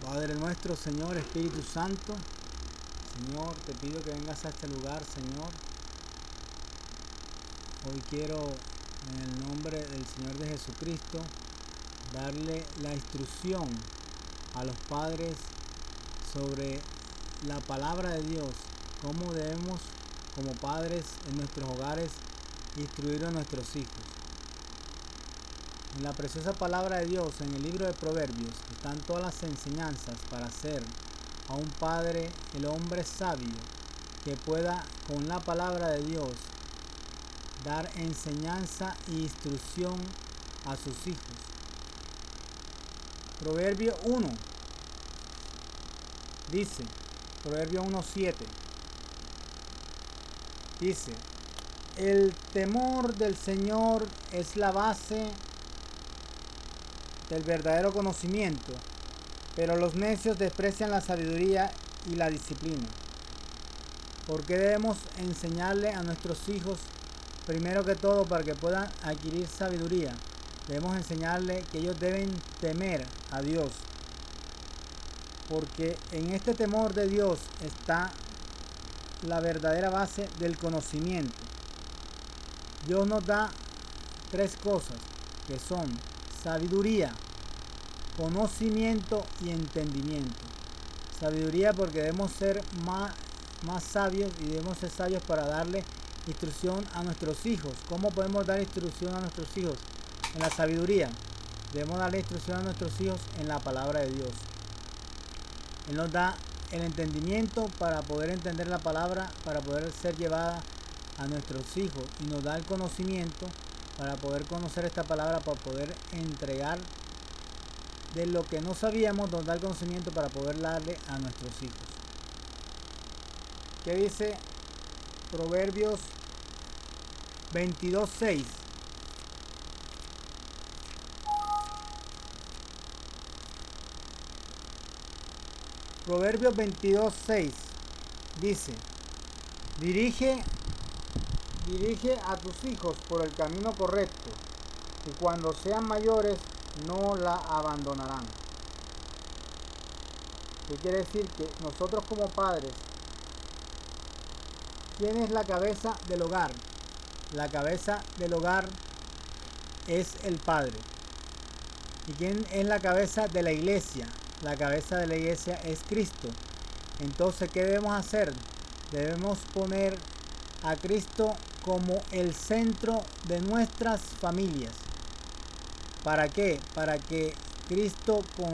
Padre nuestro, Señor, Espíritu Santo, Señor, te pido que vengas a este lugar, Señor. Hoy quiero, en el nombre del Señor de Jesucristo, darle la instrucción a los padres sobre la palabra de Dios, cómo debemos, como padres en nuestros hogares, instruir a nuestros hijos. En la preciosa palabra de Dios, en el libro de Proverbios, están todas las enseñanzas para ser a un padre el hombre sabio que pueda, con la palabra de Dios, dar enseñanza e instrucción a sus hijos. Proverbio 1 dice, Proverbio 1:7 dice: el temor del Señor es la base del verdadero conocimiento, pero los necios desprecian la sabiduría y la disciplina. ¿Por qué debemos enseñarle a nuestros hijos? Primero que todo, para que puedan adquirir sabiduría, debemos enseñarle que ellos deben temer a Dios, porque en este temor de Dios está la verdadera base del conocimiento. Dios nos da tres cosas, que son sabiduría, conocimiento y entendimiento. Sabiduría porque debemos ser más sabios, y debemos ser sabios para darle instrucción a nuestros hijos. ¿Cómo podemos dar instrucción a nuestros hijos? En la sabiduría. Debemos darle instrucción a nuestros hijos en la palabra de Dios. Él nos da el entendimiento para poder entender la palabra, para poder ser llevada a nuestros hijos, y nos da el conocimiento para poder conocer esta palabra, para poder entregar de lo que no sabíamos. Nos da el conocimiento para poder darle a nuestros hijos. ¿Qué dice Proverbios 22:6? Proverbios 22:6 dice: dirige a tus hijos por el camino correcto, y cuando sean mayores no la abandonarán. ¿Qué quiere decir? Que nosotros como padres, ¿quién es la cabeza del hogar? La cabeza del hogar es el padre. ¿Y quién es la cabeza de la iglesia? La cabeza de la iglesia es Cristo. Entonces, ¿qué debemos hacer? Debemos poner a Cristo como el centro de nuestras familias. ¿Para qué? Para que Cristo, con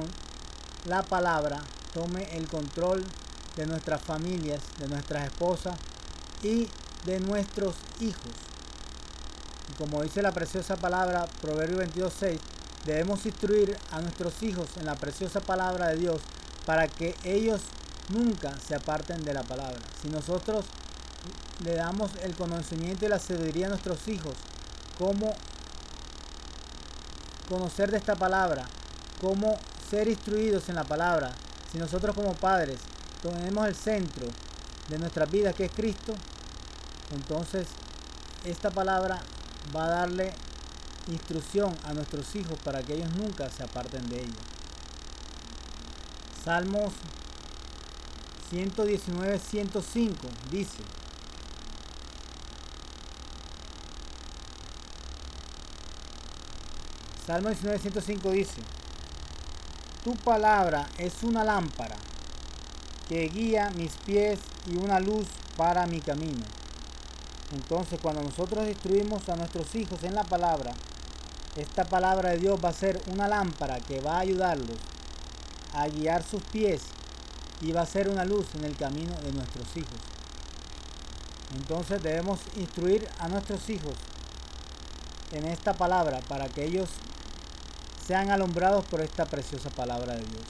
la palabra, tome el control de nuestras familias, de nuestras esposas y de nuestros hijos. Y como dice la preciosa palabra, Proverbios 22:6, debemos instruir a nuestros hijos en la preciosa palabra de Dios para que ellos nunca se aparten de la palabra. Si nosotros le damos el conocimiento y la sabiduría a nuestros hijos, cómo conocer de esta palabra, cómo ser instruidos en la palabra, si nosotros como padres tenemos el centro de nuestra vida, que es Cristo, entonces esta palabra va a darle instrucción a nuestros hijos para que ellos nunca se aparten de ella. Salmos 119:105 dice: Salmo 19:105 dice: tu palabra es una lámpara que guía mis pies y una luz para mi camino. Entonces, cuando nosotros instruimos a nuestros hijos en la palabra, esta palabra de Dios va a ser una lámpara que va a ayudarlos a guiar sus pies, y va a ser una luz en el camino de nuestros hijos. Entonces debemos instruir a nuestros hijos en esta palabra para que ellos sean alumbrados por esta preciosa palabra de Dios.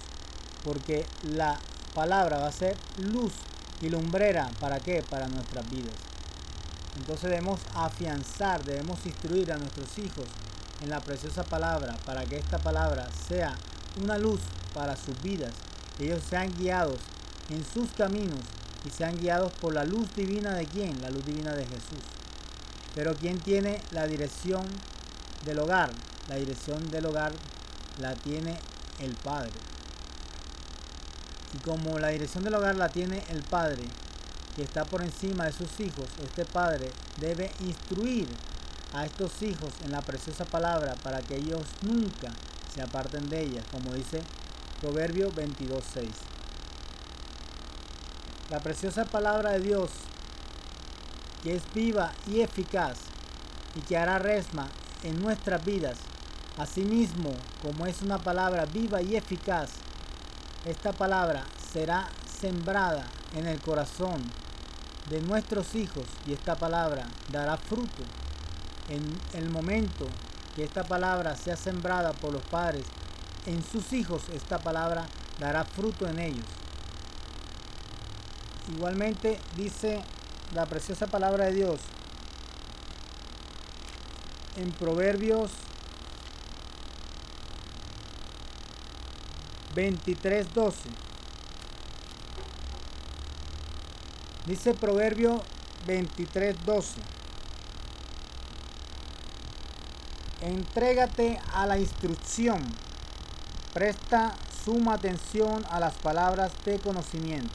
Porque la palabra va a ser luz y lumbrera. ¿Para qué? Para nuestras vidas. Entonces debemos afianzar, debemos instruir a nuestros hijos en la preciosa palabra para que esta palabra sea una luz para sus vidas. Ellos sean guiados en sus caminos y sean guiados por la luz divina de ¿quién? La luz divina de Jesús. Pero ¿quién tiene la dirección del hogar? La dirección del hogar la tiene el Padre. Y como la dirección del hogar la tiene el padre, que está por encima de sus hijos, este padre debe instruir a estos hijos en la preciosa palabra para que ellos nunca se aparten de ella, como dice Proverbio 22:6. La preciosa palabra de Dios, que es viva y eficaz y que hará resma en nuestras vidas, asimismo como es una palabra viva y eficaz, esta palabra será sembrada en el corazón de nuestros hijos y esta palabra dará fruto. En el momento que esta palabra sea sembrada por los padres en sus hijos, esta palabra dará fruto en ellos. Igualmente dice la preciosa palabra de Dios en Proverbios 23:12. Dice Proverbio 23:12. Entrégate a la instrucción, presta suma atención a las palabras de conocimiento.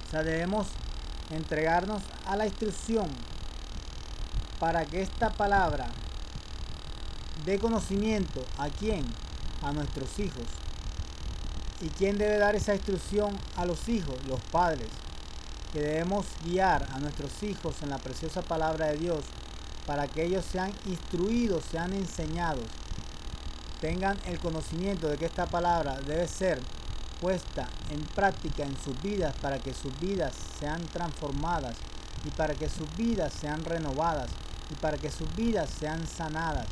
O sea, debemos entregarnos a la instrucción para que esta palabra dé conocimiento. ¿A quién? A nuestros hijos. ¿Y quién debe dar esa instrucción a los hijos? Los padres, que debemos guiar a nuestros hijos en la preciosa palabra de Dios para que ellos sean instruidos, sean enseñados, tengan el conocimiento de que esta palabra debe ser puesta en práctica en sus vidas para que sus vidas sean transformadas y para que sus vidas sean renovadas y para que sus vidas sean sanadas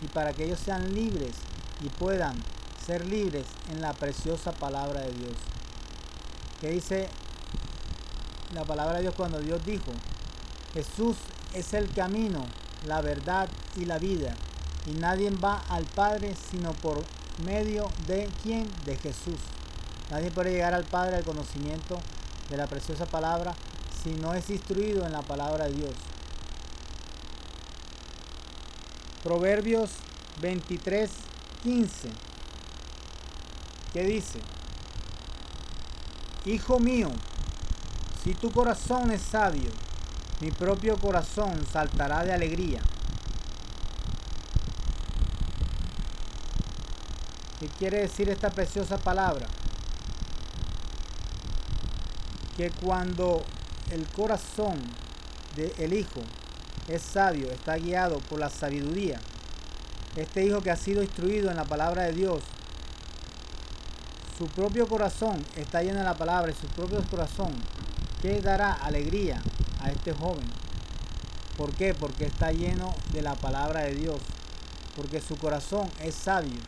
y para que ellos sean libres y puedan ser libres en la preciosa palabra de Dios. ¿Qué dice la palabra de Dios cuando Dios dijo: Jesús es el camino, la verdad y la vida, y nadie va al Padre sino por medio de ¿quién? De Jesús. Nadie puede llegar al Padre, al conocimiento de la preciosa palabra, si no es instruido en la palabra de Dios. Proverbios 23:15. ¿Qué dice? Hijo mío, si tu corazón es sabio, mi propio corazón saltará de alegría. ¿Qué quiere decir esta preciosa palabra? Que cuando el corazón del hijo es sabio, está guiado por la sabiduría, este hijo que ha sido instruido en la palabra de Dios, su propio corazón está lleno de la palabra y su propio corazón, ¿qué dará alegría a este joven? ¿Por qué? Porque está lleno de la palabra de Dios, porque su corazón es sabio.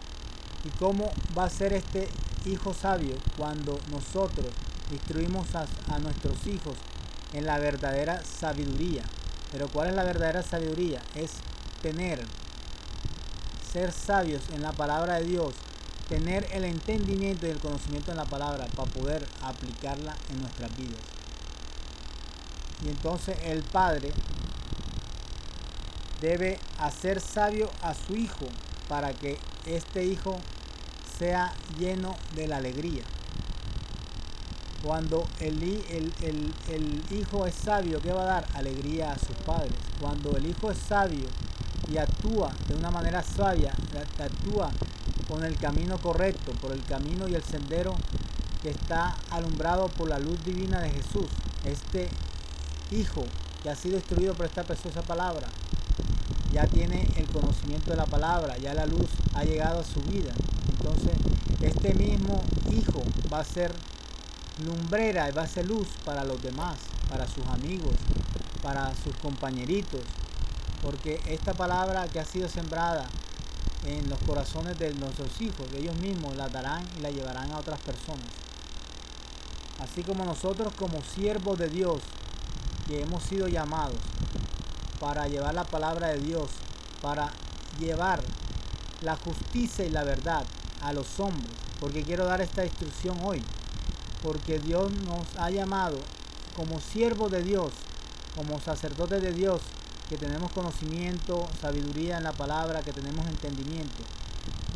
¿Y cómo va a ser este hijo sabio? Cuando nosotros instruimos a nuestros hijos en la verdadera sabiduría. Pero ¿cuál es la verdadera sabiduría? Es ser sabios en la palabra de Dios, tener el entendimiento y el conocimiento en la palabra para poder aplicarla en nuestras vidas. Y entonces el padre debe hacer sabio a su hijo para que este hijo sea lleno de la alegría. Cuando el hijo es sabio, ¿qué va a dar? Alegría a sus padres. Cuando el hijo es sabio y actúa de una manera sabia, actúa con el camino correcto, por el camino y el sendero que está alumbrado por la luz divina de Jesús, este hijo que ha sido instruido por esta preciosa palabra, ya tiene el conocimiento de la palabra, ya la luz ha llegado a su vida. Entonces este mismo hijo va a ser lumbrera y va a ser luz para los demás, para sus amigos, para sus compañeritos, porque esta palabra que ha sido sembrada en los corazones de nuestros hijos, ellos mismos la darán y la llevarán a otras personas. Así como nosotros, como siervos de Dios, que hemos sido llamados para llevar la palabra de Dios, para llevar la justicia y la verdad a los hombres, porque quiero dar esta instrucción hoy, porque Dios nos ha llamado como siervos de Dios, como sacerdotes de Dios, que tenemos conocimiento, sabiduría en la palabra, que tenemos entendimiento,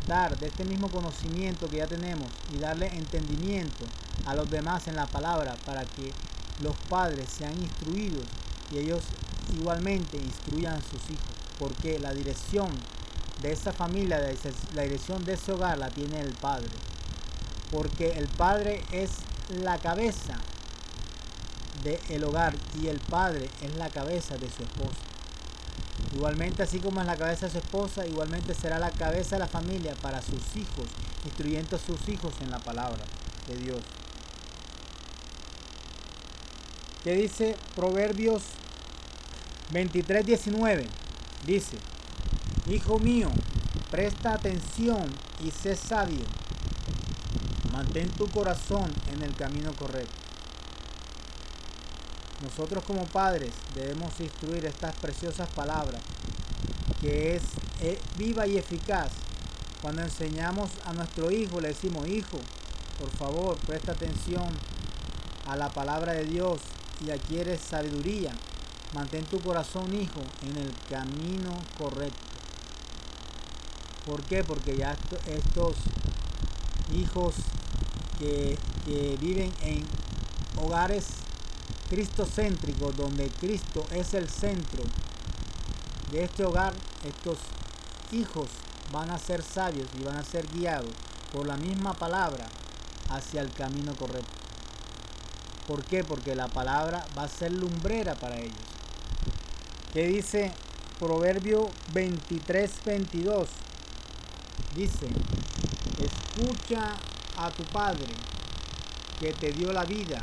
dar de este mismo conocimiento que ya tenemos y darle entendimiento a los demás en la palabra para que los padres sean instruidos y ellos igualmente instruyan a sus hijos, porque la dirección de esa familia, la dirección de ese hogar la tiene el padre, porque el padre es la cabeza del hogar y el padre es la cabeza de su esposa. Igualmente, así como es la cabeza de su esposa, igualmente será la cabeza de la familia para sus hijos, instruyendo a sus hijos en la palabra de Dios. ¿Qué dice Proverbios 23:19? Dice: Hijo mío, presta atención y sé sabio. Mantén tu corazón en el camino correcto. Nosotros como padres debemos instruir estas preciosas palabras, que es viva y eficaz. Cuando enseñamos a nuestro hijo, le decimos: hijo, por favor, presta atención a la palabra de Dios y adquiere sabiduría. Mantén tu corazón, hijo, en el camino correcto. ¿Por qué? Porque ya estos hijos que viven en hogares cristocéntricos, donde Cristo es el centro de este hogar, estos hijos van a ser sabios y van a ser guiados por la misma palabra hacia el camino correcto. ¿Por qué? Porque la palabra va a ser lumbrera para ellos. ¿Qué dice Proverbio 23:22? Dice: escucha a tu padre que te dio la vida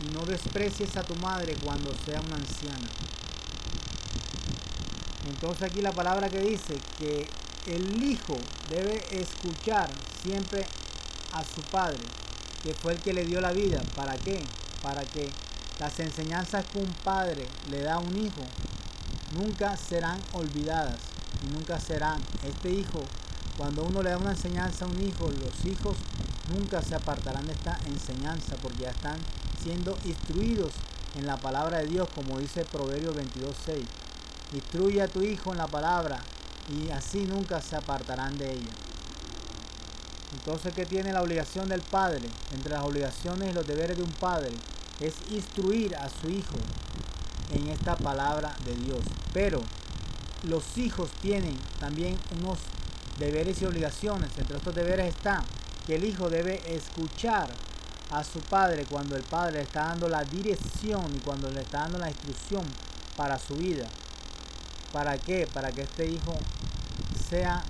y no desprecies a tu madre cuando sea una anciana. Entonces aquí la palabra que dice que el hijo debe escuchar siempre a su padre, que fue el que le dio la vida. ¿Para qué? Para que las enseñanzas que un padre le da a un hijo nunca serán olvidadas y nunca serán. Este hijo, cuando uno le da una enseñanza a un hijo, los hijos nunca se apartarán de esta enseñanza, porque ya están siendo instruidos en la palabra de Dios, como dice Proverbios 22:6. Instruye a tu hijo en la palabra y así nunca se apartarán de ella. Entonces, ¿qué tiene la obligación del padre? Entre las obligaciones y los deberes de un padre es instruir a su hijo en esta palabra de Dios. Pero los hijos tienen también unos deberes y obligaciones. Entre estos deberes está que el hijo debe escuchar a su padre cuando el padre le está dando la dirección y cuando le está dando la instrucción para su vida. ¿Para qué? Para que este hijo sea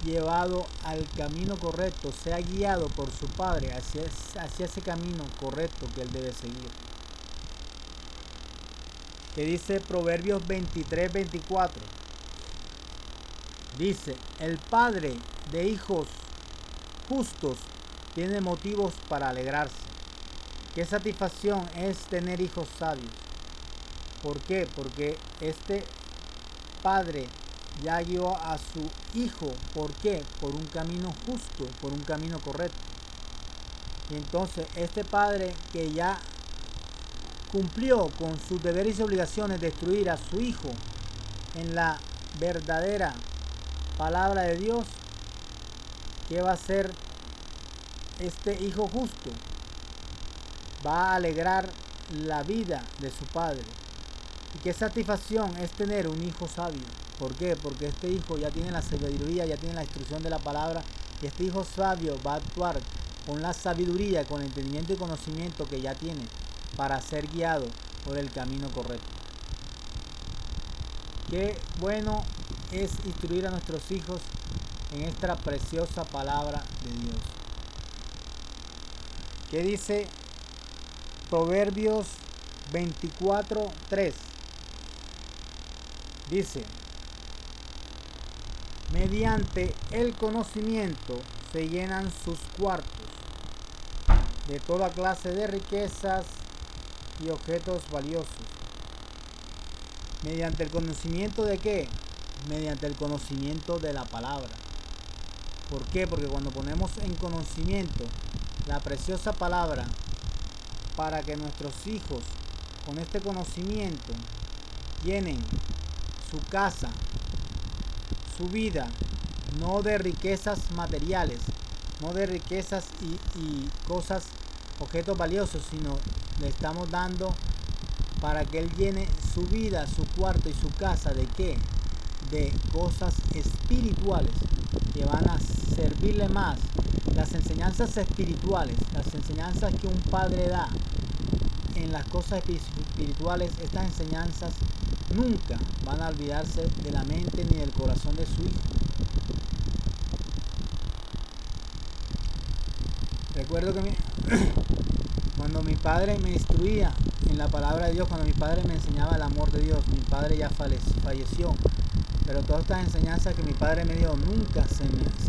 llevado al camino correcto, sea guiado por su padre hacia ese camino correcto que él debe seguir. Que dice Proverbios 23:24. Dice: el padre de hijos justos tiene motivos para alegrarse. Qué satisfacción es tener hijos sabios. ¿Por qué? Porque este padre ya guió a su hijo. ¿Por qué? Por un camino justo, por un camino correcto. Y entonces este padre que ya cumplió con sus deberes y obligaciones de instruir a su hijo en la verdadera palabra de Dios, ¿qué va a hacer este hijo justo? Va a alegrar la vida de su padre. Y qué satisfacción es tener un hijo sabio. ¿Por qué? Porque este hijo ya tiene la sabiduría, ya tiene la instrucción de la palabra, y este hijo sabio va a actuar con la sabiduría, con el entendimiento y conocimiento que ya tiene para ser guiado por el camino correcto. Qué bueno es instruir a nuestros hijos en esta preciosa palabra de Dios. ¿Qué dice Proverbios 24:3? Dice: mediante el conocimiento se llenan sus cuartos de toda clase de riquezas y objetos valiosos. ¿Mediante el conocimiento de qué? Mediante el conocimiento de la palabra. ¿Por qué? Porque cuando ponemos en conocimiento la preciosa palabra, para que nuestros hijos con este conocimiento llenen su casa, su vida no de riquezas materiales, no de riquezas y cosas, objetos valiosos, sino le estamos dando para que Él llene su vida, su cuarto y su casa. ¿De qué? De cosas espirituales que van a servirle más. Las enseñanzas espirituales, las enseñanzas que un padre da en las cosas espirituales, estas enseñanzas nunca van a olvidarse de la mente ni del corazón de su hijo. Recuerdo que cuando mi padre me instruía en la palabra de Dios, cuando mi padre me enseñaba el amor de Dios, mi padre ya falleció, pero todas estas enseñanzas que mi padre me dio nunca se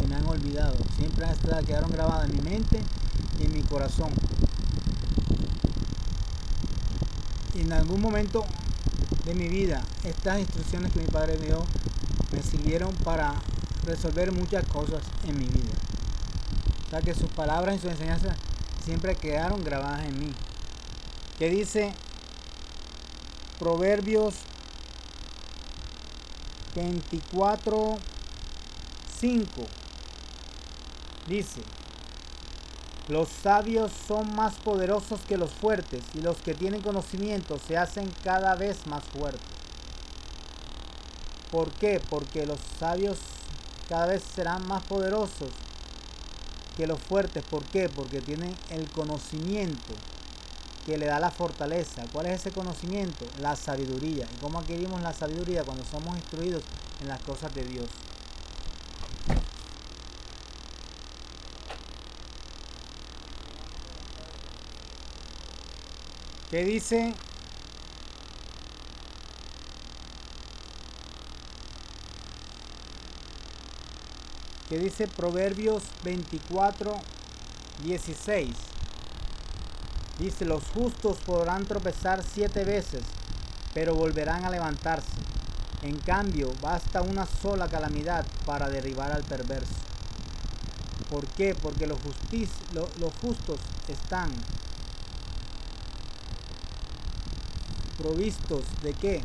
me han olvidado, siempre quedaron grabadas en mi mente y en mi corazón. Y en algún momento de mi vida, estas instrucciones que mi padre me dio me sirvieron para resolver muchas cosas en mi vida. O sea que sus palabras y sus enseñanzas siempre quedaron grabadas en mí. ¿Qué dice Proverbios 24:5? Dice: los sabios son más poderosos que los fuertes, y los que tienen conocimiento se hacen cada vez más fuertes. ¿Por qué? Porque los sabios cada vez serán más poderosos que los fuertes. ¿Por qué? Porque tienen el conocimiento que le da la fortaleza. ¿Cuál es ese conocimiento? La sabiduría. ¿Y cómo adquirimos la sabiduría? Cuando somos instruidos en las cosas de Dios. ¿Qué dice? ¿Qué dice Proverbios 24:16? Dice: los justos podrán tropezar 7 veces, pero volverán a levantarse. En cambio, basta una sola calamidad para derribar al perverso. ¿Por qué? Porque los justos están provistos ¿de qué?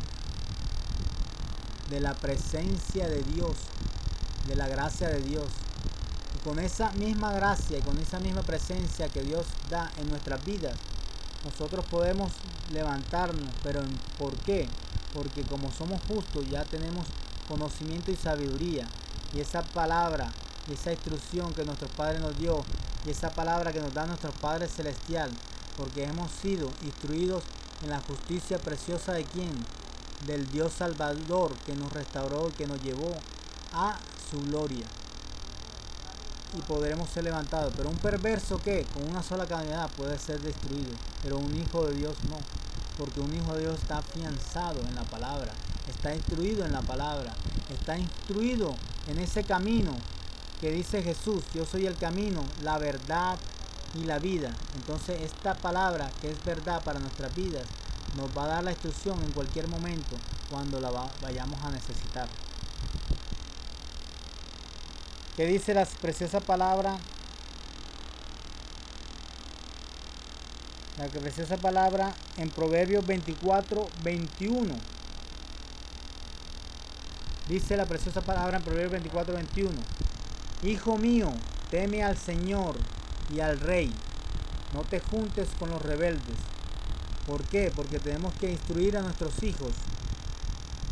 De la presencia de Dios, de la gracia de Dios. Y con esa misma gracia y con esa misma presencia que Dios da en nuestras vidas, nosotros podemos levantarnos. ¿Pero por qué? Porque como somos justos ya tenemos conocimiento y sabiduría. Y esa palabra, esa instrucción que nuestros padres nos dio, y esa palabra que nos da nuestro Padre Celestial, porque hemos sido instruidos en la justicia preciosa de quién, del Dios Salvador, que nos restauró y que nos llevó a su gloria, y podremos ser levantados. Pero un perverso, ¿qué? Con una sola calamidad puede ser destruido, pero un hijo de Dios no, porque un hijo de Dios está afianzado en la palabra, está instruido en la palabra, está instruido en ese camino que dice Jesús: yo soy el camino, la verdad y la vida. Entonces esta palabra, que es verdad para nuestras vidas, nos va a dar la instrucción en cualquier momento cuando la vayamos a necesitar. ¿Qué dice la preciosa palabra? La preciosa palabra en Proverbios 24:21. Dice la preciosa palabra en Proverbios 24:21: hijo mío, teme al Señor y al Rey, no te juntes con los rebeldes. ¿Por qué? Porque tenemos que instruir a nuestros hijos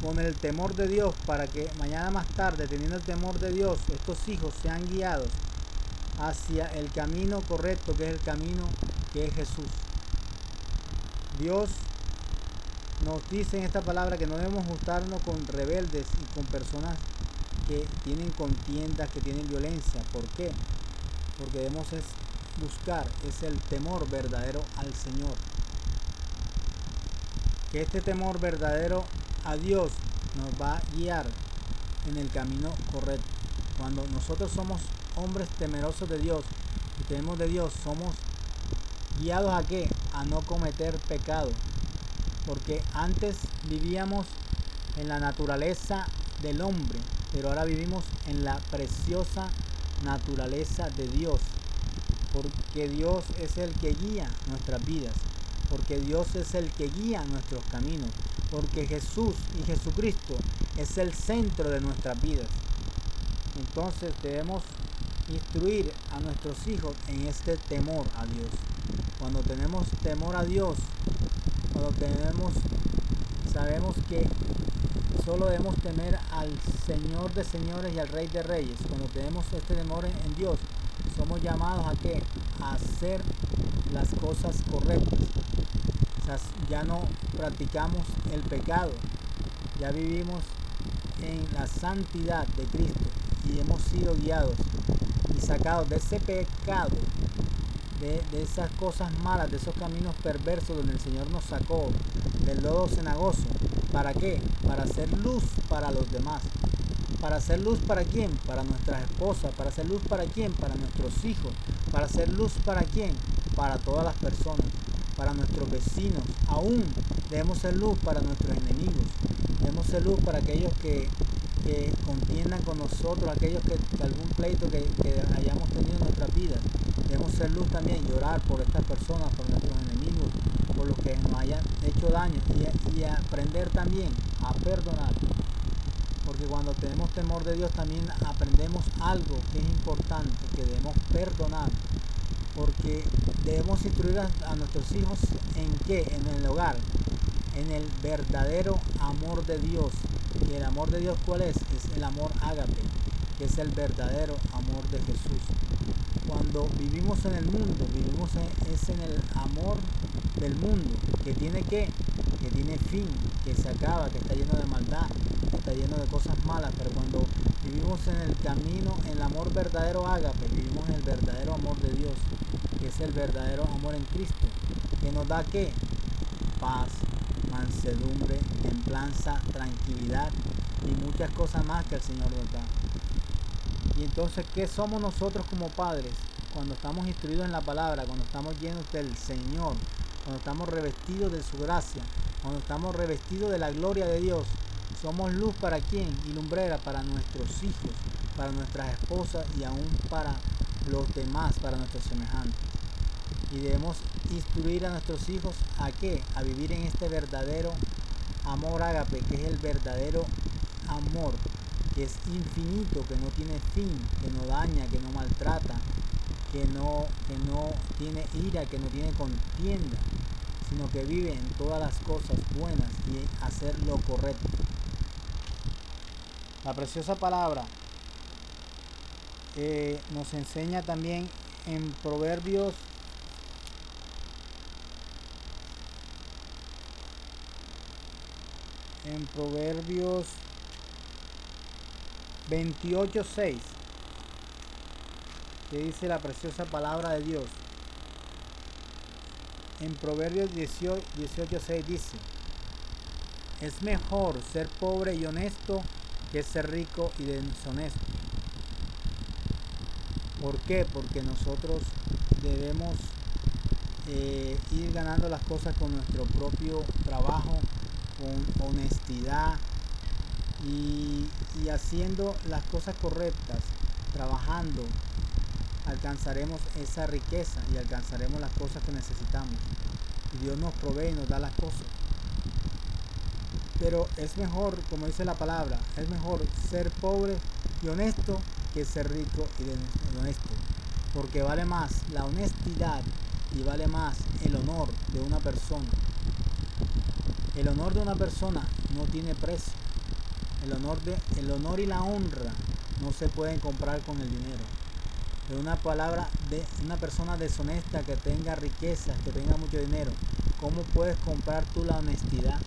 con el temor de Dios, para que mañana más tarde, teniendo el temor de Dios, estos hijos sean guiados hacia el camino correcto, que es el camino que es Jesús. Dios nos dice en esta palabra que no debemos juntarnos con rebeldes y con personas que tienen contiendas, que tienen violencia. ¿Por qué? Porque debemos buscar el temor verdadero al Señor. Que este temor verdadero a Dios nos va a guiar en el camino correcto. Cuando nosotros somos hombres temerosos de Dios y tememos de Dios, somos guiados ¿a qué? A no cometer pecado. Porque antes vivíamos en la naturaleza del hombre, pero ahora vivimos en la preciosa naturaleza de Dios. Porque Dios es el que guía nuestras vidas. Porque Dios es el que guía nuestros caminos. Porque Jesús y Jesucristo es el centro de nuestras vidas. Entonces debemos instruir a nuestros hijos en este temor a Dios. Cuando tenemos temor a Dios, sabemos que solo debemos temer al Señor de señores y al Rey de reyes. Cuando tenemos este temor en Dios, somos llamados a ¿qué? A hacer las cosas correctas. O sea, ya no practicamos el pecado, ya vivimos en la santidad de Cristo y hemos sido guiados y sacados de ese pecado, de esas cosas malas, de esos caminos perversos donde el Señor nos sacó, del lodo cenagoso. ¿Para qué? Para hacer luz para los demás. ¿Para hacer luz para quién? Para nuestras esposas. ¿Para hacer luz para quién? Para nuestros hijos. ¿Para hacer luz para quién? Para todas las personas, para nuestros vecinos. Aún debemos ser luz para nuestros enemigos. Debemos ser luz para aquellos que contiendan con nosotros, aquellos que algún pleito que hayamos tenido en nuestras vidas. Debemos ser luz también y orar por estas personas, por nuestros enemigos, por los que nos hayan hecho daño, y aprender también a perdonar. Porque cuando tenemos temor de Dios también aprendemos algo que es importante, que debemos perdonar. Porque debemos instruir a nuestros hijos en qué, en el hogar, en el verdadero amor de Dios. ¿Y el amor de Dios cuál es? Es el amor ágape, que es el verdadero amor de Jesús. Cuando vivimos en el mundo, es en el amor del mundo, que tiene ¿qué? Que tiene fin, que se acaba, que está lleno de maldad, que está lleno de cosas malas. Pero cuando vivimos en el camino, en el amor verdadero ágape, vivimos en el verdadero amor de Dios, que es el verdadero amor en Cristo, que nos da ¿qué? Paz, mansedumbre, templanza, tranquilidad y muchas cosas más que el Señor nos da. Y entonces, ¿qué somos nosotros como padres? Cuando estamos instruidos en la palabra, cuando estamos llenos del Señor, cuando estamos revestidos de su gracia, cuando estamos revestidos de la gloria de Dios, somos luz para quién, y lumbrera para nuestros hijos, para nuestras esposas y aún para los demás, para nuestros semejantes. Y debemos instruir a nuestros hijos ¿a qué? A vivir en este verdadero amor ágape, que es el verdadero amor, que es infinito, que no tiene fin, que no daña, que no maltrata, que no tiene ira, que no tiene contienda, sino que vive en todas las cosas buenas y hacer lo correcto. La preciosa palabra nos enseña también en Proverbios 28:6, que dice la preciosa palabra de Dios. En Proverbios 18:6 dice: es mejor ser pobre y honesto que ser rico y deshonesto. ¿Por qué? Porque nosotros debemos ir ganando las cosas con nuestro propio trabajo, con honestidad y haciendo las cosas correctas, trabajando, alcanzaremos esa riqueza y alcanzaremos las cosas que necesitamos. Y Dios nos provee y nos da las cosas. Pero es mejor, como dice la palabra, es mejor ser pobre y honesto que ser rico y deshonesto. Porque vale más la honestidad y vale más el honor de una persona. El honor de una persona no tiene precio. El honor y la honra no se pueden comprar con el dinero. De una palabra de una persona deshonesta que tenga riquezas, que tenga mucho dinero, ¿cómo puedes comprar tú la honestidad?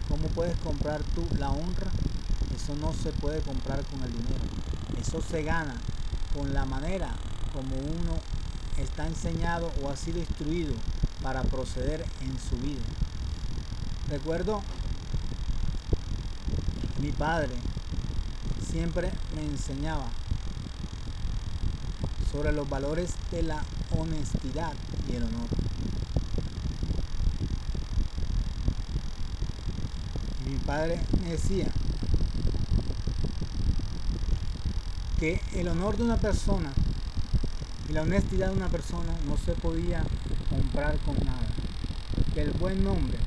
¿Cómo puedes comprar tú la honra? Eso no se puede comprar con el dinero. Eso se gana con la manera como uno está enseñado o ha sido instruido para proceder en su vida. Recuerdo, mi padre siempre me enseñaba sobre los valores de la honestidad y el honor. Y mi padre me decía que el honor de una persona y la honestidad de una persona no se podía comprar con nada. Que el buen nombre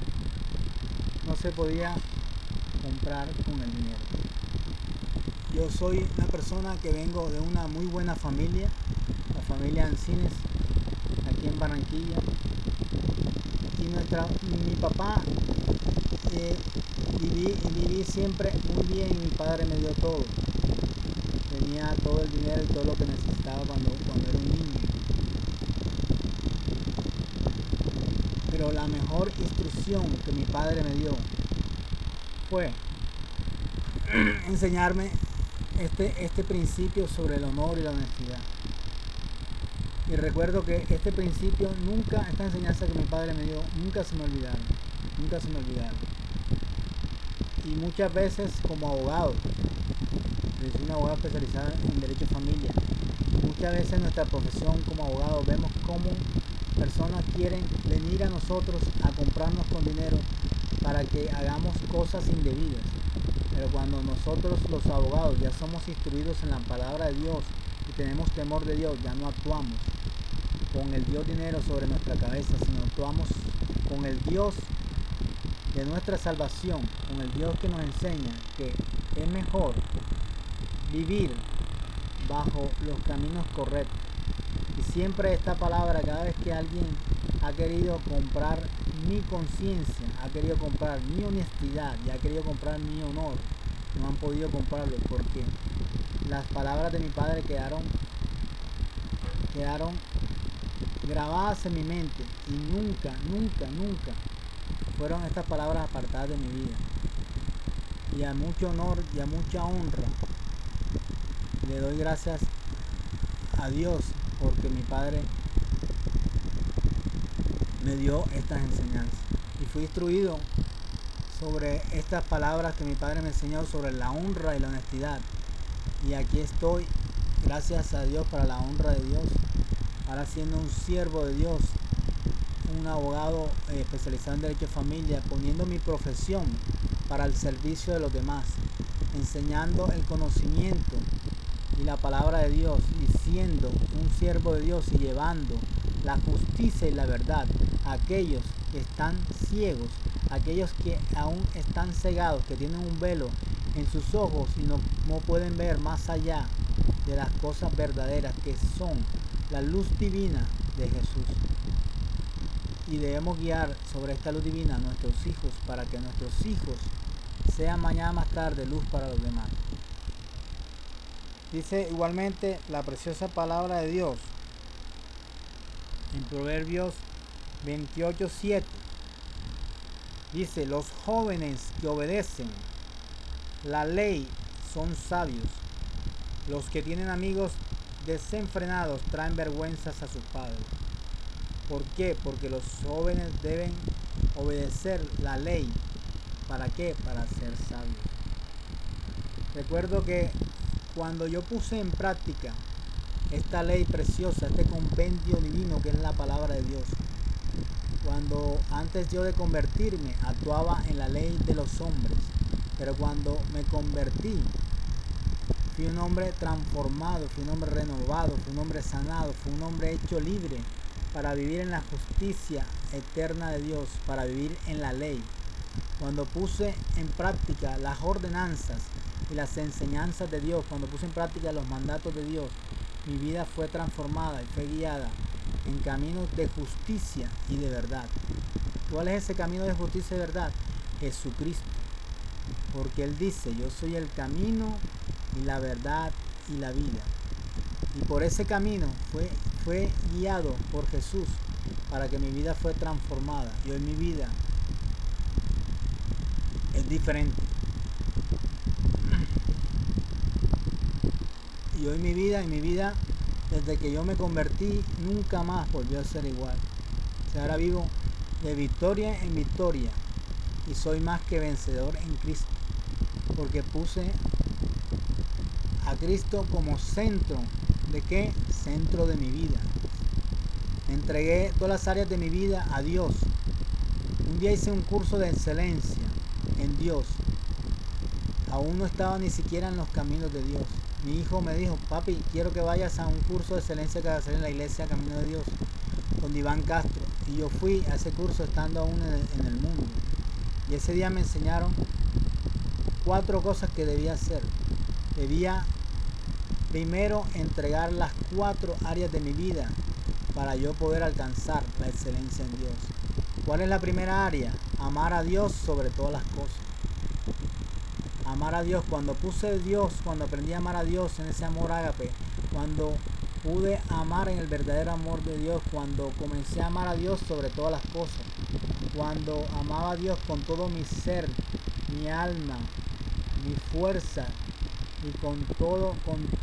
no se podía comprar con el dinero. yo soy una persona que vengo de una muy buena familia, la familia Ancines, aquí en Barranquilla. Y mi papá, viví siempre muy bien y mi padre me dio todo. Tenía todo el dinero y todo lo que necesitaba cuando era un niño. Pero la mejor instrucción que mi padre me dio fue enseñarme este principio sobre el honor y la honestidad. Y recuerdo que este principio nunca, esta enseñanza que mi padre me dio, nunca se me olvidaron. Y muchas veces como abogado, yo soy un abogado especializado en derecho de familia, muchas veces en nuestra profesión como abogado vemos cómo personas quieren venir a nosotros a comprarnos con dinero para que hagamos cosas indebidas. Pero cuando nosotros los abogados ya somos instruidos en la palabra de Dios y tenemos temor de Dios, ya no actuamos con el Dios dinero sobre nuestra cabeza, sino actuamos con el Dios de nuestra salvación, con el Dios que nos enseña que es mejor vivir bajo los caminos correctos. Y siempre esta palabra, cada vez que alguien ha querido comprar mi conciencia, ha querido comprar mi honestidad y ha querido comprar mi honor, no han podido comprarlo porque las palabras de mi padre quedaron grabadas en mi mente y nunca fueron estas palabras apartadas de mi vida. Y a mucho honor y a mucha honra le doy gracias a Dios porque mi padre me dio estas enseñanzas y fui instruido sobre estas palabras que mi padre me enseñó sobre la honra y la honestidad. Y aquí estoy, gracias a Dios, para la honra de Dios, ahora siendo un siervo de Dios, un abogado especializado en derecho de familia, poniendo mi profesión para el servicio de los demás, enseñando el conocimiento y la palabra de Dios y siendo un siervo de Dios y llevando la justicia y la verdad a aquellos que están ciegos, aquellos que aún están cegados, que tienen un velo en sus ojos y no pueden ver más allá de las cosas verdaderas que son la luz divina de Jesús. Y debemos guiar sobre esta luz divina a nuestros hijos para que nuestros hijos sean mañana más tarde luz para los demás. Dice igualmente la preciosa palabra de Dios en Proverbios 28:7. Dice: los jóvenes que obedecen la ley son sabios. Los que tienen amigos desenfrenados traen vergüenzas a sus padres. ¿Por qué? Porque los jóvenes deben obedecer la ley. ¿Para qué? Para ser sabios. Recuerdo que cuando yo puse en práctica esta ley preciosa, este compendio divino que es la palabra de Dios, cuando antes yo de convertirme actuaba en la ley de los hombres, pero cuando me convertí fui un hombre transformado, fui un hombre renovado, fui un hombre sanado, fui un hombre hecho libre para vivir en la justicia eterna de Dios, para vivir en la ley. Cuando puse en práctica las ordenanzas y las enseñanzas de Dios, cuando puse en práctica los mandatos de Dios, mi vida fue transformada y fue guiada en caminos de justicia y de verdad. ¿Cuál es ese camino de justicia y verdad? Jesucristo. Porque Él dice: yo soy el camino y la verdad y la vida. Y por ese camino fue guiado por Jesús para que mi vida fue transformada. Y hoy mi vida es diferente. Y hoy mi vida, desde que yo me convertí, nunca más volvió a ser igual. O sea, ahora vivo de victoria en victoria y soy más que vencedor en Cristo, porque puse a Cristo como centro. ¿De qué? Centro de mi vida. Entregué todas las áreas de mi vida a Dios. Un día hice un curso de excelencia en Dios. Aún no estaba ni siquiera en los caminos de Dios. Mi hijo me dijo: papi, quiero que vayas a un curso de excelencia que va a hacer en la iglesia Camino de Dios, con Iván Castro. Y yo fui a ese curso estando aún en el mundo. Y ese día me enseñaron 4 cosas que debía hacer. debía primero entregar las 4 áreas de mi vida para yo poder alcanzar la excelencia en Dios. ¿Cuál es la primera área? Amar a Dios sobre todas las cosas. Amar a Dios. Cuando aprendí a amar a Dios en ese amor ágape, cuando pude amar en el verdadero amor de Dios, cuando comencé a amar a Dios sobre todas las cosas, cuando amaba a Dios con todo mi ser, mi alma, mi fuerza y con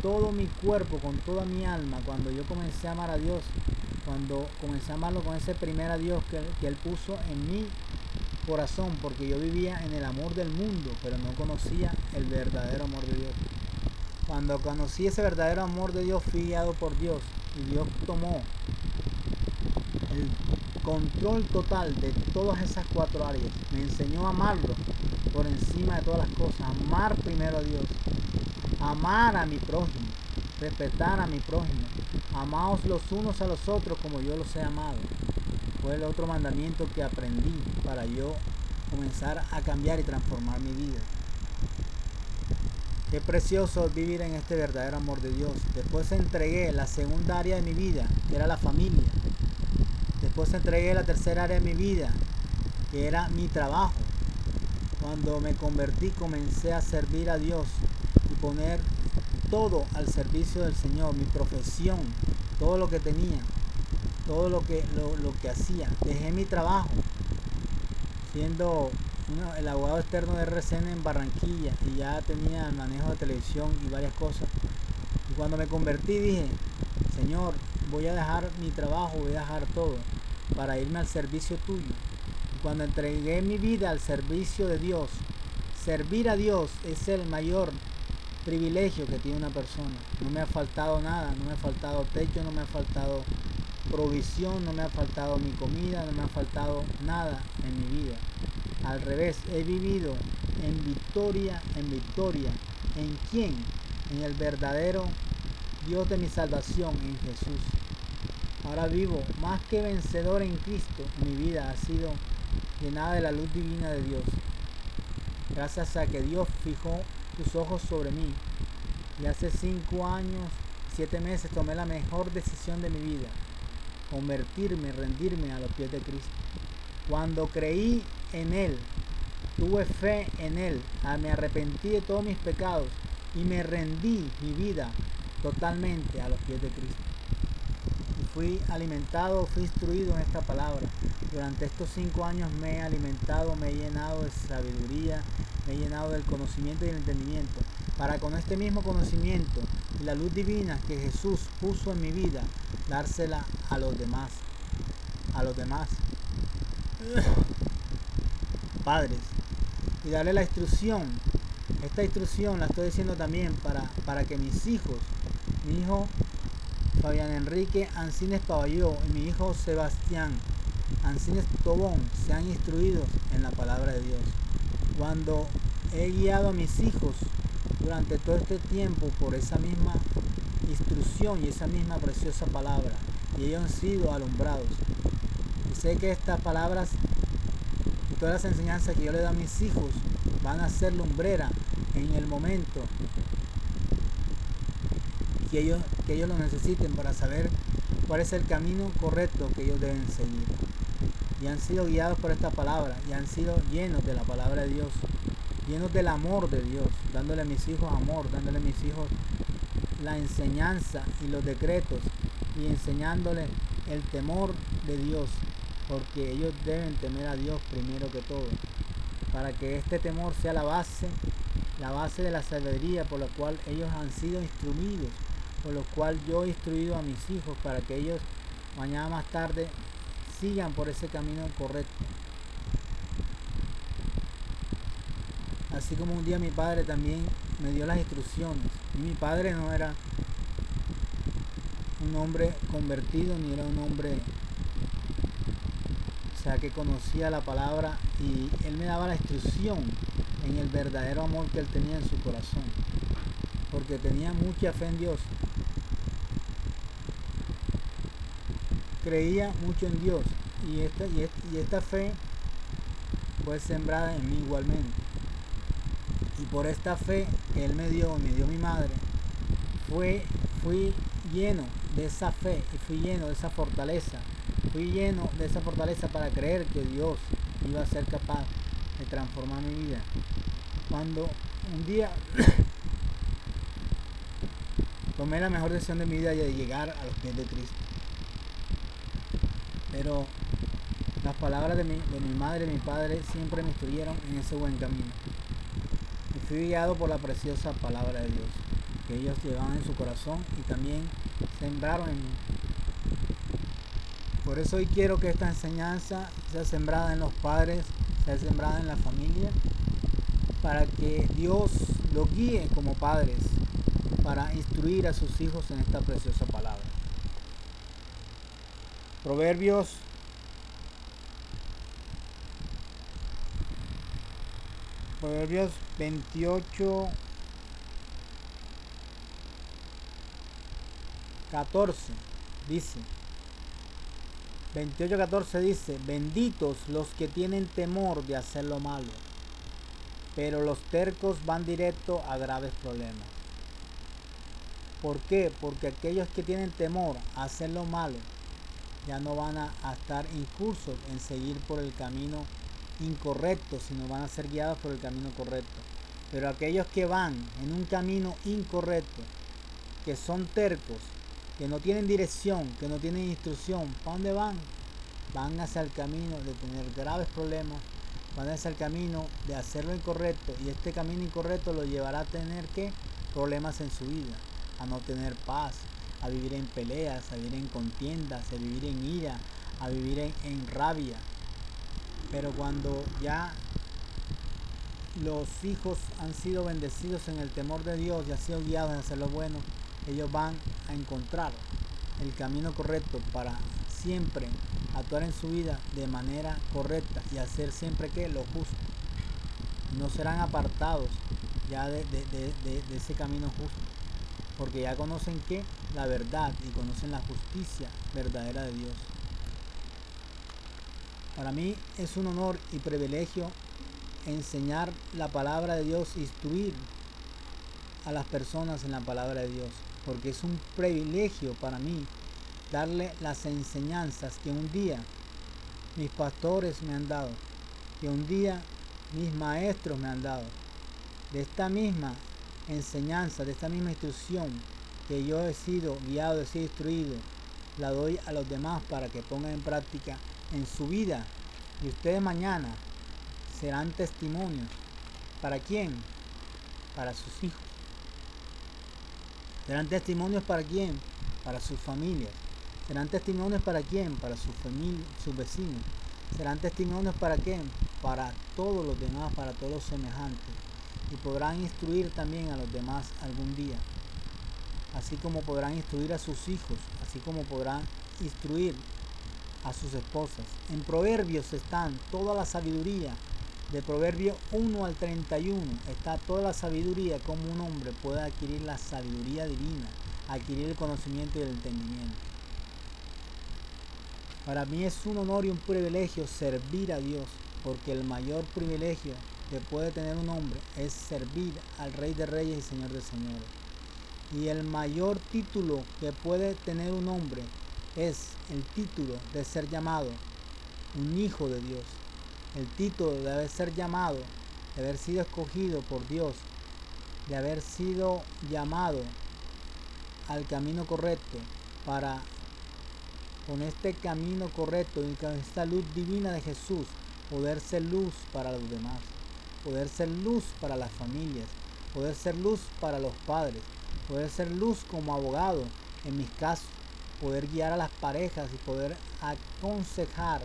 todo mi cuerpo, con toda mi alma, cuando yo comencé a amar a Dios, cuando comencé a amarlo con ese primer Dios que Él puso en mi corazón, porque yo vivía en el amor del mundo, pero no conocía el verdadero amor de Dios. Cuando conocí ese verdadero amor de Dios, fui guiado por Dios, y Dios tomó el control total de todas esas 4 áreas. Me enseñó a amarlo por encima de todas las cosas, amar primero a Dios, amar a mi prójimo, respetar a mi prójimo, amaos los unos a los otros como yo los he amado. Fue el otro mandamiento que aprendí para yo comenzar a cambiar y transformar mi vida. Qué precioso es vivir en este verdadero amor de Dios. Después entregué la segunda área de mi vida, que era la familia. Después entregué la tercera área de mi vida, que era mi trabajo. Cuando me convertí, comencé a servir a Dios y poner todo al servicio del Señor, mi profesión, todo lo que tenía, todo lo que hacía. Dejé mi trabajo siendo el abogado externo de RCN en Barranquilla, y ya tenía el manejo de televisión y varias cosas. Y cuando me convertí dije, Señor, voy a dejar mi trabajo, voy a dejar todo para irme al servicio tuyo. Y cuando entregué mi vida al servicio de Dios, servir a Dios es el mayor privilegio que tiene una persona. No me ha faltado nada, no me ha faltado techo, no me ha faltado provisión, no me ha faltado mi comida, no me ha faltado nada en mi vida. Al revés, he vivido en victoria, en victoria. ¿En quién? En el verdadero Dios de mi salvación, en Jesús. Ahora vivo más que vencedor en Cristo. Mi vida ha sido llenada de la luz divina de Dios. Gracias a que Dios fijó sus ojos sobre mí. Y hace 5 años, 7 meses tomé la mejor decisión de mi vida. Convertirme, rendirme a los pies de Cristo. Cuando creí en Él, tuve fe en Él, me arrepentí de todos mis pecados y me rendí mi vida totalmente a los pies de Cristo. Y fui alimentado, fui instruido en esta palabra. Durante estos 5 años me he alimentado, me he llenado de sabiduría, me he llenado del conocimiento y del entendimiento, para con este mismo conocimiento y la luz divina que Jesús puso en mi vida, dársela a los demás, padres, y darle la instrucción. Esta instrucción la estoy diciendo también para que mis hijos, mi hijo Fabián Enrique Ancines Paballó y mi hijo Sebastián Ancines Tobón, sean instruidos en la palabra de Dios. Cuando he guiado a mis hijos durante todo este tiempo por esa misma instrucción y esa misma preciosa palabra, y ellos han sido alumbrados. Y sé que estas palabras y todas las enseñanzas que yo le doy a mis hijos van a ser lumbrera en el momento que ellos lo necesiten, para saber cuál es el camino correcto que ellos deben seguir. Y han sido guiados por esta palabra, y han sido llenos de la palabra de Dios, llenos del amor de Dios, dándole a mis hijos amor, dándole a mis hijos la enseñanza y los decretos, y enseñándole el temor de Dios, porque ellos deben temer a Dios primero que todo, para que este temor sea la base de la sabiduría por la cual ellos han sido instruidos, por lo cual yo he instruido a mis hijos, para que ellos mañana más tarde sigan por ese camino correcto. Así como un día mi padre también me dio las instrucciones, y mi padre no era un hombre convertido, ni era un hombre, o sea, que conocía la palabra, y él me daba la instrucción en el verdadero amor que él tenía en su corazón, porque tenía mucha fe en Dios, creía mucho en Dios, y esta fe fue sembrada en mí igualmente. Y por esta fe que Él me dio mi madre, fui lleno de esa fe y fui lleno de esa fortaleza. Fui lleno de esa fortaleza para creer que Dios iba a ser capaz de transformar mi vida. Cuando un día tomé la mejor decisión de mi vida de llegar a los pies de Cristo. Pero las palabras de mi madre y mi padre siempre me instruyeron en ese buen camino. Y fui guiado por la preciosa palabra de Dios que ellos llevaban en su corazón y también sembraron en mí. Por eso hoy quiero que esta enseñanza sea sembrada en los padres, sea sembrada en la familia, para que Dios los guíe como padres para instruir a sus hijos en esta preciosa palabra. Proverbios 28, 14 dice, 28:14 dice, benditos los que tienen temor de hacer lo malo, pero los tercos van directo a graves problemas. ¿Por qué? Porque aquellos que tienen temor a hacer lo malo ya no van a estar incursos en seguir por el camino incorrecto, sino van a ser guiados por el camino correcto. Pero aquellos que van en un camino incorrecto, que son tercos, que no tienen dirección, que no tienen instrucción, ¿para dónde van? Van hacia el camino de tener graves problemas, van hacia el camino de hacer lo incorrecto, y este camino incorrecto lo llevará a tener problemas en su vida, a no tener paz, a vivir en peleas, a vivir en contiendas, a vivir en ira, a vivir en rabia. Pero cuando ya los hijos han sido bendecidos en el temor de Dios y han sido guiados en hacer lo bueno, ellos van a encontrar el camino correcto para siempre actuar en su vida de manera correcta y hacer siempre lo justo. No serán apartados ya de ese camino justo, porque ya conocen la verdad y conocen la justicia verdadera de Dios. Para mí es un honor y privilegio enseñar la palabra de Dios, instruir a las personas en la palabra de Dios, porque es un privilegio para mí darle las enseñanzas que un día mis pastores me han dado, que un día mis maestros me han dado. De esta misma enseñanza, de esta misma instrucción que yo he sido guiado, he sido instruido, la doy a los demás para que pongan en práctica en su vida. Y ustedes mañana serán testimonios. ¿Para quién? Para sus hijos. Serán testimonios para quién? Para sus familias. Serán testimonios para quién? Para su familia, sus vecinos. Serán testimonios para quién? Para todos los demás, para todos los semejantes. Y podrán instruir también a los demás algún día. Así como podrán instruir a sus hijos, así como podrán instruir a sus esposas. En Proverbios están toda la sabiduría. De Proverbios 1 al 31 está toda la sabiduría, como un hombre puede adquirir la sabiduría divina, adquirir el conocimiento y el entendimiento. Para mí es un honor y un privilegio servir a Dios, porque el mayor privilegio que puede tener un hombre es servir al Rey de Reyes y Señor de Señores. Y el mayor título que puede tener un hombre es el título de ser llamado un hijo de Dios. El título de haber ser llamado, de haber sido escogido por Dios, de haber sido llamado al camino correcto, para con este camino correcto y con esta luz divina de Jesús poder ser luz para los demás, poder ser luz para las familias, poder ser luz para los padres, poder ser luz como abogado en mis casos, poder guiar a las parejas y poder aconsejar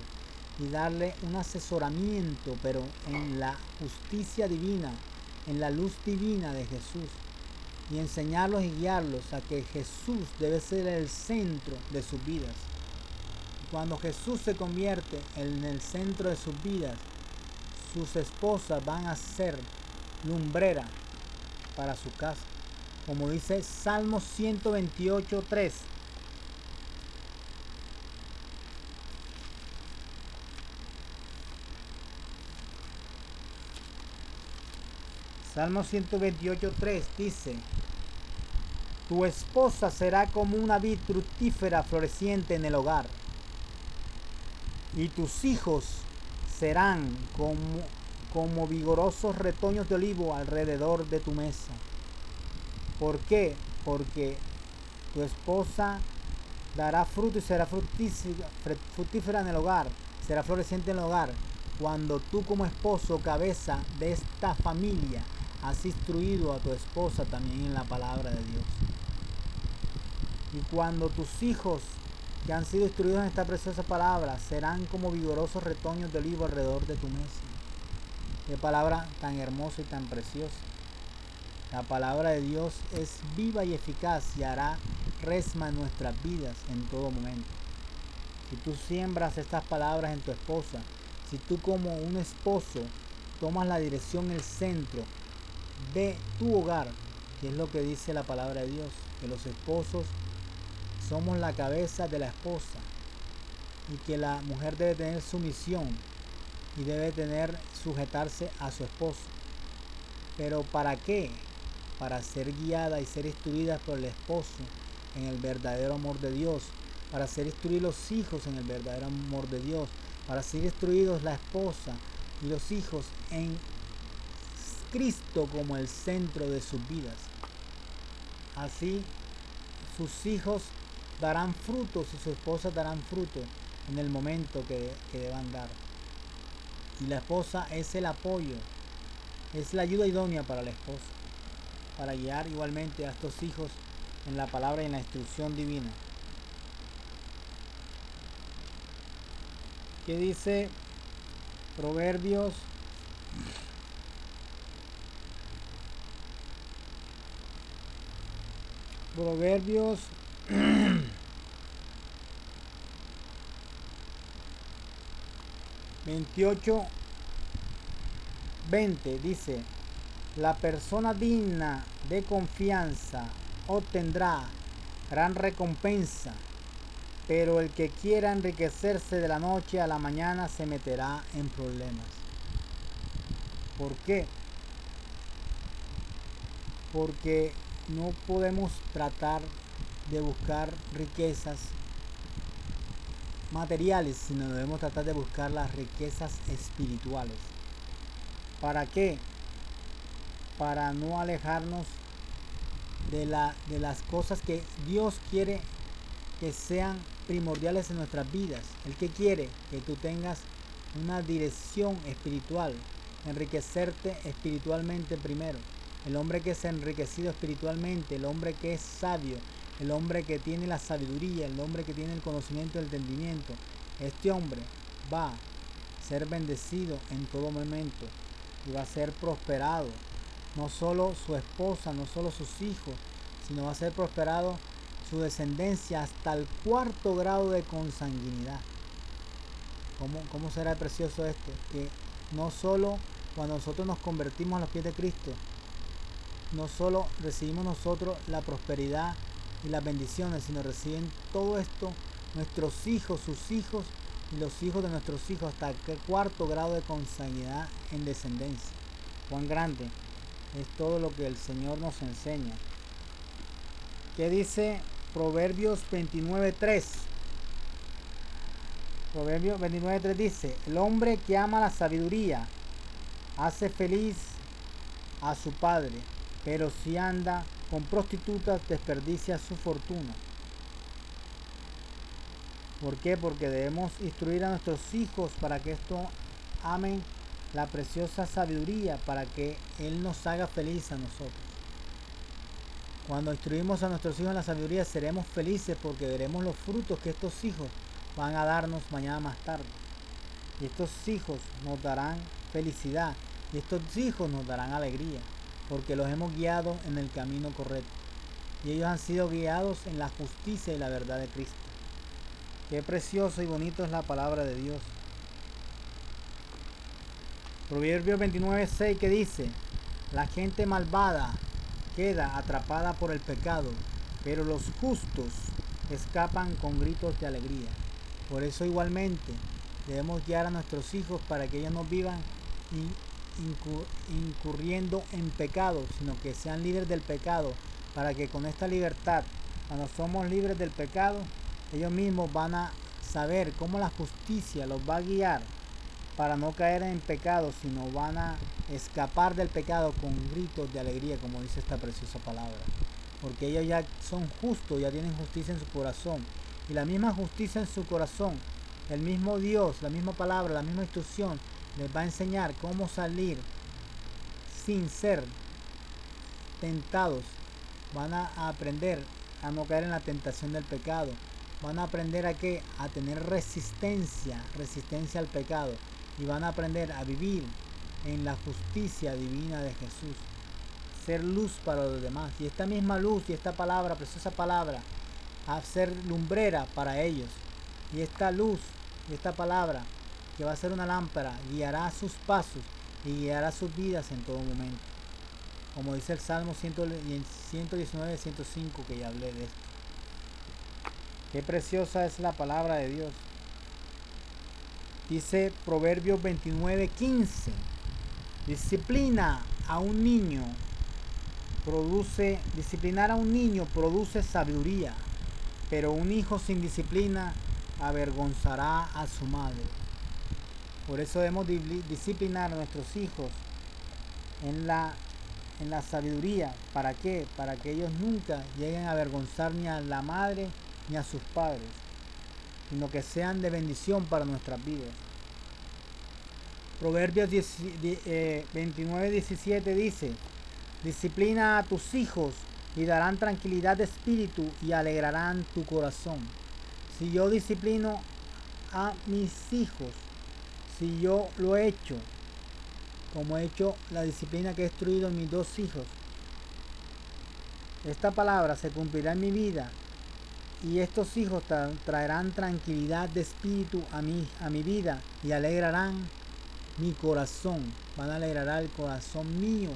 y darle un asesoramiento, pero en la justicia divina, en la luz divina de Jesús, y enseñarlos y guiarlos a que Jesús debe ser el centro de sus vidas. Cuando Jesús se convierte en el centro de sus vidas, sus esposas van a ser lumbrera para su casa, como dice Salmo 128:3. Salmo 128:3 dice: tu esposa será como una vid fructífera floreciente en el hogar, y tus hijos serán como vigorosos retoños de olivo alrededor de tu mesa. ¿Por qué? Porque tu esposa dará fruto y será fructífera en el hogar, será floreciente en el hogar, cuando tú como esposo, cabeza de esta familia, has instruido a tu esposa también en la palabra de Dios. Y cuando tus hijos que han sido instruidos en esta preciosa palabra serán como vigorosos retoños de olivo alrededor de tu mesa. Qué palabra tan hermosa y tan preciosa. La palabra de Dios es viva y eficaz y hará resma en nuestras vidas en todo momento. Si tú siembras estas palabras en tu esposa, si tú como un esposo tomas la dirección, el centro de tu hogar, que es lo que dice la palabra de Dios, que los esposos somos la cabeza de la esposa y que la mujer debe tener sumisión y debe sujetarse a su esposo. ¿Pero para qué? Para ser guiada y ser instruida por el esposo en el verdadero amor de Dios, para ser instruidos los hijos en el verdadero amor de Dios, para ser instruidos la esposa y los hijos en Cristo como el centro de sus vidas. Así sus hijos darán frutos y sus esposas darán fruto en el momento que deban dar. Y la esposa es el apoyo, es la ayuda idónea para la esposa, para guiar igualmente a estos hijos en la palabra y en la instrucción divina. ¿Qué dice Proverbios? Proverbios 28:20 dice: la persona digna de confianza obtendrá gran recompensa, pero el que quiera enriquecerse de la noche a la mañana se meterá en problemas. ¿Por qué? Porque no podemos tratar de buscar riquezas materiales, sino debemos tratar de buscar las riquezas espirituales. ¿Para qué? Para no alejarnos de las cosas que Dios quiere que sean primordiales en nuestras vidas. El que quiere que tú tengas una dirección espiritual, enriquecerte espiritualmente primero. El hombre que es enriquecido espiritualmente, el hombre que es sabio, el hombre que tiene la sabiduría, el hombre que tiene el conocimiento y el entendimiento, este hombre va a ser bendecido en todo momento y va a ser prosperado. No solo su esposa, no solo sus hijos, sino va a ser prosperado su descendencia hasta el 4.º grado de consanguinidad. ¿Cómo será precioso esto? Que no solo cuando nosotros nos convertimos a los pies de Cristo, no solo recibimos nosotros la prosperidad y las bendiciones, sino reciben todo esto nuestros hijos, sus hijos y los hijos de nuestros hijos hasta el 4.º grado de consanguinidad en descendencia. Cuán grande es todo lo que el Señor nos enseña. ¿Qué dice Proverbios 29:3? Proverbios 29:3 dice: el hombre que ama la sabiduría hace feliz a su padre, pero si anda con prostitutas desperdicia su fortuna. ¿Por qué? Porque debemos instruir a nuestros hijos para que estos amen la preciosa sabiduría, para que Él nos haga feliz a nosotros. Cuando instruimos a nuestros hijos en la sabiduría, seremos felices porque veremos los frutos que estos hijos van a darnos mañana más tarde. Y estos hijos nos darán felicidad y estos hijos nos darán alegría, porque los hemos guiado en el camino correcto. Y ellos han sido guiados en la justicia y la verdad de Cristo. Qué precioso y bonito es la palabra de Dios. Proverbios 29:6 que dice: la gente malvada queda atrapada por el pecado, pero los justos escapan con gritos de alegría. Por eso igualmente debemos guiar a nuestros hijos para que ellos no vivan incurriendo en pecado, sino que sean libres del pecado, para que con esta libertad, cuando somos libres del pecado, ellos mismos van a saber cómo la justicia los va a guiar para no caer en pecado, sino van a escapar del pecado con gritos de alegría, como dice esta preciosa palabra. Porque ellos ya son justos, ya tienen justicia en su corazón. Y la misma justicia en su corazón, el mismo Dios, la misma palabra, la misma instrucción, les va a enseñar cómo salir sin ser tentados. Van a aprender a no caer en la tentación del pecado. Van a aprender a qué? A tener resistencia al pecado. Y van a aprender a vivir en la justicia divina de Jesús. Ser luz para los demás. Y esta misma luz y esta palabra, preciosa palabra, a ser lumbrera para ellos. Y esta luz y esta palabra, que va a ser una lámpara, guiará sus pasos y guiará sus vidas en todo momento. Como dice el Salmo 119, 105, que ya hablé de esto. Qué preciosa es la palabra de Dios. Dice Proverbios 29, 15. Disciplinar a un niño produce sabiduría, pero un hijo sin disciplina avergonzará a su madre. Por eso debemos disciplinar a nuestros hijos en la sabiduría. ¿Para qué? Para que ellos nunca lleguen a avergonzar ni a la madre ni a sus padres, sino que sean de bendición para nuestras vidas. Proverbios 29, 17 dice: disciplina a tus hijos y darán tranquilidad de espíritu y alegrarán tu corazón. Si yo disciplino a mis hijos, si yo lo he hecho, como he hecho la disciplina que he instruido en mis dos hijos, esta palabra se cumplirá en mi vida y estos hijos traerán tranquilidad de espíritu a mi vida y alegrarán mi corazón. Van a alegrar el corazón mío,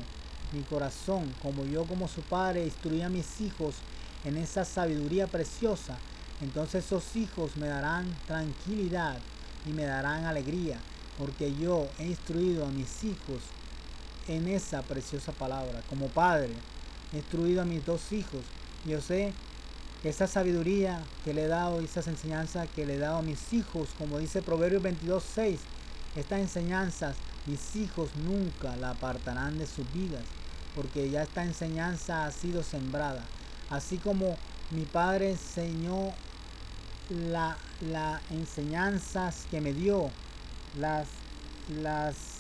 mi corazón, como yo como su padre instruí a mis hijos en esa sabiduría preciosa. Entonces esos hijos me darán tranquilidad y me darán alegría, porque yo he instruido a mis hijos en esa preciosa palabra. Como padre, he instruido a mis dos hijos. Yo sé esa sabiduría que le he dado, esas enseñanzas que le he dado a mis hijos, como dice Proverbios 22, 6. Estas enseñanzas mis hijos nunca la apartarán de sus vidas, porque ya esta enseñanza ha sido sembrada. Así como mi padre enseñó las enseñanzas que me dio, las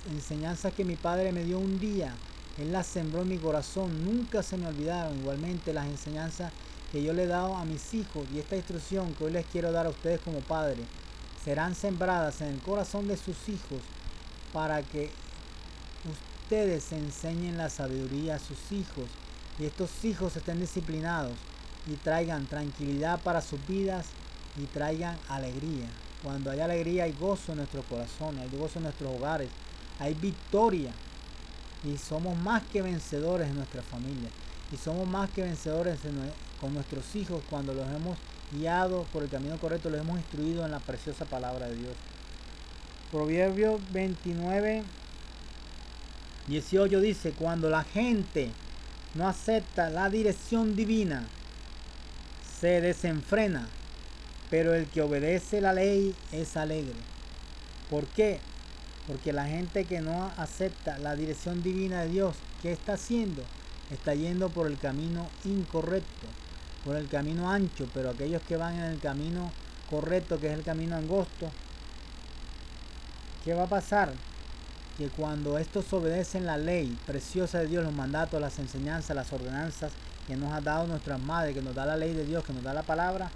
enseñanzas que mi padre me dio un día, él las sembró en mi corazón, nunca se me olvidaron. Igualmente las enseñanzas que yo le he dado a mis hijos y esta instrucción que hoy les quiero dar a ustedes como padres, serán sembradas en el corazón de sus hijos, para que ustedes enseñen la sabiduría a sus hijos y estos hijos estén disciplinados y traigan tranquilidad para sus vidas y traigan alegría. Cuando hay alegría hay gozo en nuestro corazón, hay gozo en nuestros hogares, hay victoria y somos más que vencedores en nuestra familia y somos más que vencedores con nuestros hijos cuando los hemos guiado por el camino correcto, los hemos instruido en la preciosa palabra de Dios. Proverbios 29, 18 dice: cuando la gente no acepta la dirección divina, se desenfrena, pero el que obedece la ley es alegre. ¿Por qué? Porque la gente que no acepta la dirección divina de Dios, ¿qué está haciendo? Está yendo por el camino incorrecto, por el camino ancho, pero aquellos que van en el camino correcto, que es el camino angosto, ¿qué va a pasar? Que cuando estos obedecen la ley preciosa de Dios, los mandatos, las enseñanzas, las ordenanzas que nos ha dado nuestras madres, que nos da la ley de Dios, que nos da la palabra,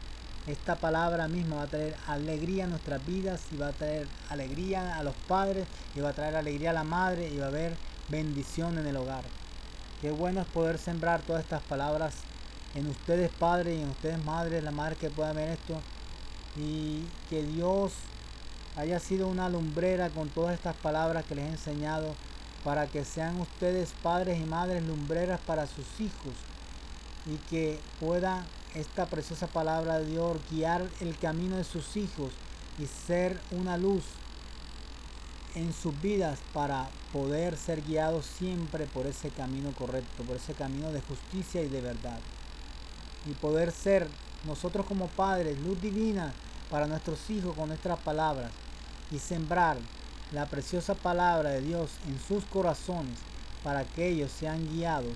esta palabra misma va a traer alegría a nuestras vidas y va a traer alegría a los padres y va a traer alegría a la madre y va a haber bendición en el hogar. Qué bueno es poder sembrar todas estas palabras en ustedes padres y en ustedes madres, la madre que pueda ver esto, y que Dios haya sido una lumbrera con todas estas palabras que les he enseñado, para que sean ustedes padres y madres lumbreras para sus hijos y que pueda esta preciosa palabra de Dios guiar el camino de sus hijos y ser una luz en sus vidas para poder ser guiados siempre por ese camino correcto, por ese camino de justicia y de verdad. Y poder ser nosotros como padres luz divina para nuestros hijos con nuestras palabras y sembrar la preciosa palabra de Dios en sus corazones para que ellos sean guiados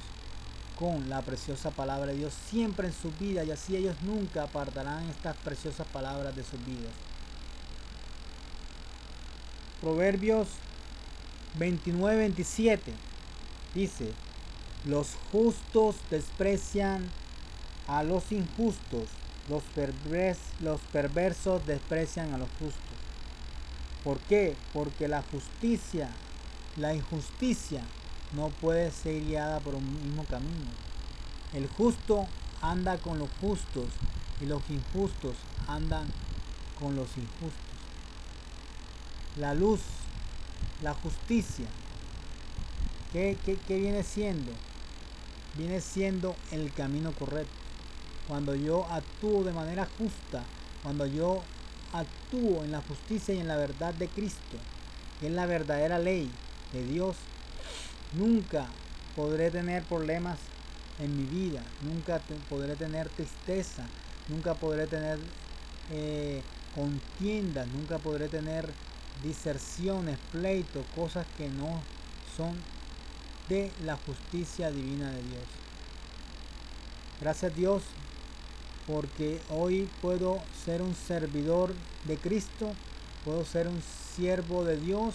con la preciosa palabra de Dios siempre en su vida, y así ellos nunca apartarán estas preciosas palabras de sus vidas. Proverbios 29-27 dice: los justos desprecian a los injustos, los perversos desprecian a los justos. ¿Por qué? Porque la injusticia no puede ser guiada por un mismo camino. El justo anda con los justos y los injustos andan con los injustos. La luz, la justicia, ¿qué viene siendo? Viene siendo el camino correcto. Cuando yo actúo de manera justa, cuando yo actúo en la justicia y en la verdad de Cristo, que es la verdadera ley de Dios, nunca podré tener problemas en mi vida, nunca podré tener tristeza, nunca podré tener contiendas, nunca podré tener diserciones, pleitos, cosas que no son de la justicia divina de Dios. Gracias a Dios porque hoy puedo ser un servidor de Cristo, puedo ser un siervo de Dios,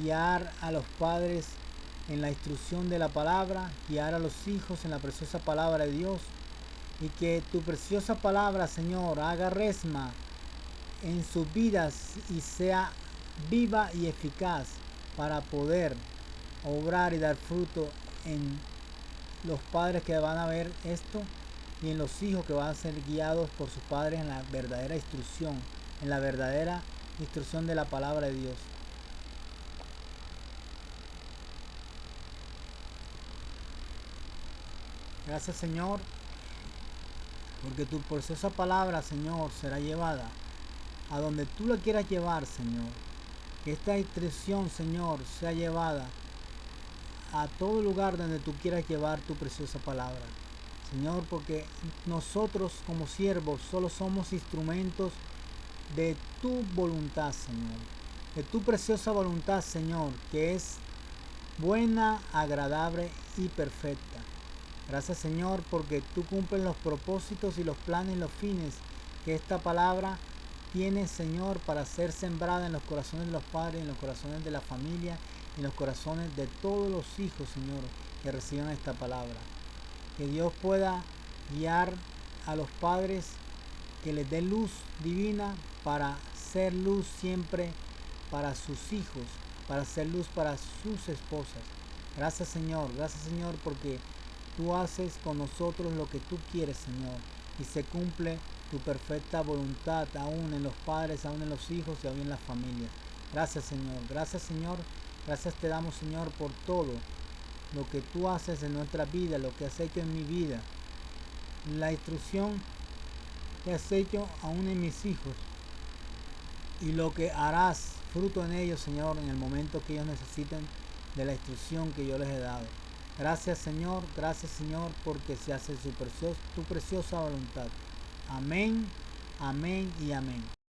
guiar a los padres en la instrucción de la palabra, guiar a los hijos en la preciosa palabra de Dios, y que tu preciosa palabra, Señor, haga resma en sus vidas y sea viva y eficaz para poder obrar y dar fruto en los padres que van a ver esto y en los hijos que van a ser guiados por sus padres en la verdadera instrucción, en la verdadera instrucción de la palabra de Dios. Gracias, Señor, porque tu preciosa palabra, Señor, será llevada a donde tú la quieras llevar, Señor. Que esta instrucción, Señor, sea llevada a todo lugar donde tú quieras llevar tu preciosa palabra, Señor, porque nosotros como siervos solo somos instrumentos de tu voluntad, Señor, de tu preciosa voluntad, Señor, que es buena, agradable y perfecta. Gracias, Señor, porque tú cumples los propósitos y los planes y los fines que esta palabra tiene, Señor, para ser sembrada en los corazones de los padres, en los corazones de la familia, en los corazones de todos los hijos, Señor, que reciban esta palabra. Que Dios pueda guiar a los padres, que les dé luz divina para ser luz siempre para sus hijos, para ser luz para sus esposas. Gracias, Señor, porque tú haces con nosotros lo que tú quieres, Señor, y se cumple tu perfecta voluntad aún en los padres, aún en los hijos y aún en las familias. Gracias, Señor. Gracias te damos, Señor, por todo lo que tú haces en nuestra vida, lo que has hecho en mi vida, la instrucción que has hecho aún en mis hijos y lo que harás fruto en ellos, Señor, en el momento que ellos necesiten de la instrucción que yo les he dado. Gracias, Señor, porque se hace tu preciosa voluntad. Amén, amén y amén.